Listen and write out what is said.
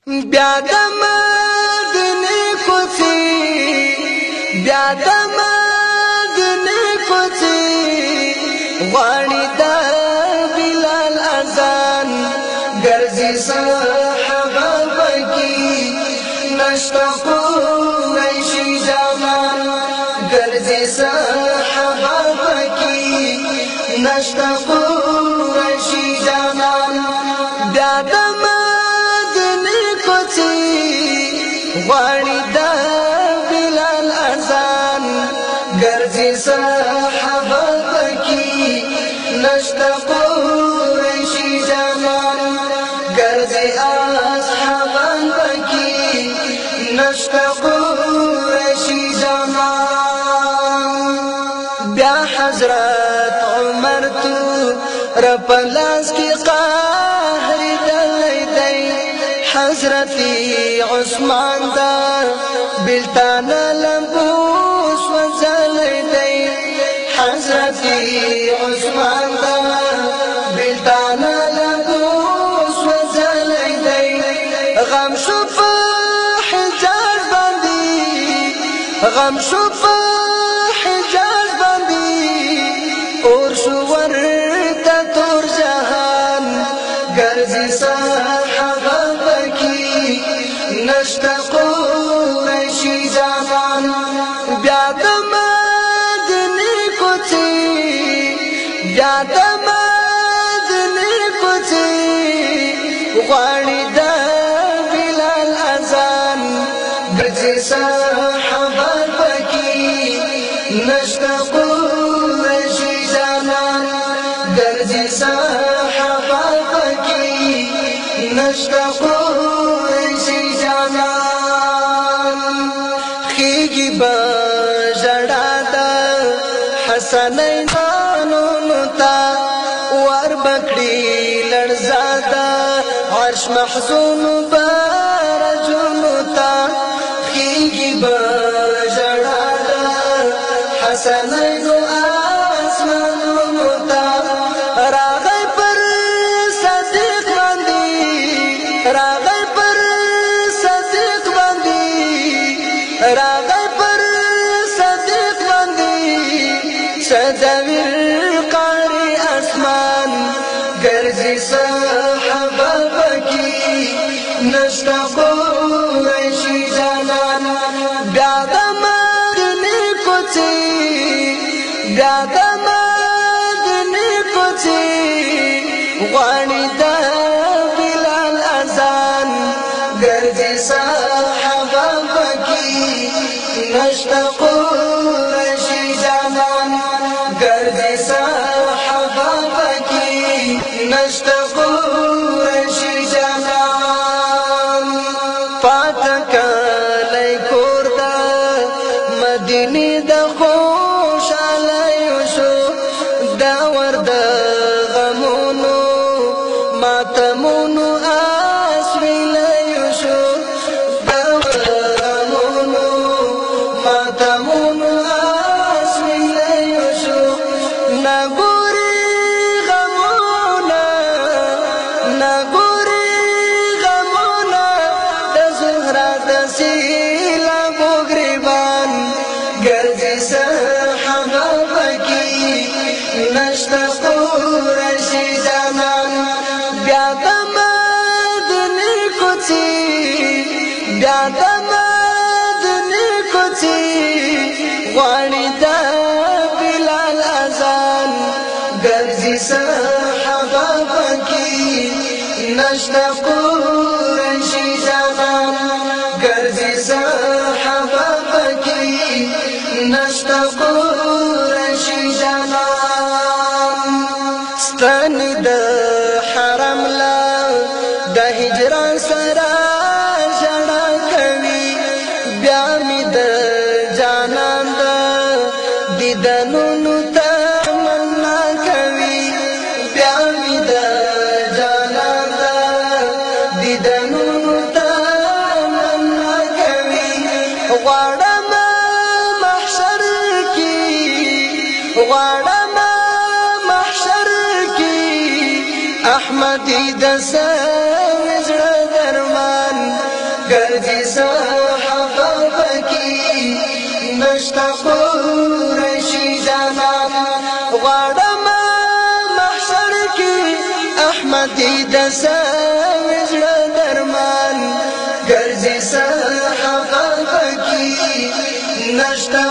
بیا د مدینه کوڅې بیا د مدینه کوڅې غواړي د بلال اذان ګرځي صحابه پکې نشته قریشي جوان ګرځي صحابه پکې نشته قریشي جوان بیا د غواړي د بلال اذان ګرځي صحابه پکې نشته قریشي جوان ګرځي اصحابان پکې نشته قریشي جوان بیا حضرت عمر تو رپلاس کی قهر دلی دی حضرت عثمان دا بلتان لمبوس وزلی دی حضرت عثمان دا بلتان لمبوس وزلی دی غم شو په حجاز باندې غم شو په حجاز باندې اور شو ورته تور جهان ګرځي صحابه نشته قریشي جوان بیا د مدینه کوڅې بیا د مدینه کوڅې غواړي د بلال اذان ګرځي صحابه پکې نشته قریشي جوان ګرځي صحابه پکې نشته خیگی با جڑا دا حسنین زانونو تا وار بکڑی لرزادا عرش محزون بارجونو تا خیگی با جڑا دا حسنین آسمانونو تا راغی پر صدیق باندی راغی پر صدیق باندی راغی پر صدیق باندی صدویر قاری اسمان ګرځي صحابه پکې نشته قریشي جوان بیا د مدینه کوڅې بیا د مدینه کوڅې غواړي د بلال اذان ګرځي صحابه پکې نشته قریشي جوان ګرځي صحابه پکې نشته قریشي جوان پاتکلی کور د مدینه د خوشالیو شو دا ور د غمونو ماتمونو اسویلیو شو ماتمونو اسویلیو شو نګوري غمونه د زهرا د سیلابو ګریبان ګرځي صحابه پکې نشته قریشي جوان بیا د مدینه کوڅې بیا د مدینه کوڅې غواړي د بلال اذان ګرځي صحابه پکې نشته قریشي جوان ګرځي صحابه پکې نشته قریشي جوان ستن د حرم لا د هجران سره ژړا کوي بیا می د جانان د دیدنونو تمنا کوي بیا می د جانان د دیدنونو تمنا کوي غواړم محشر کې احمدی د سوي زړه درمان ګرځي صحابه پکې نشتا قریشي جانان غواړم محشر کې احمد د زړه درمان ګرځي صحابه پکې نشتا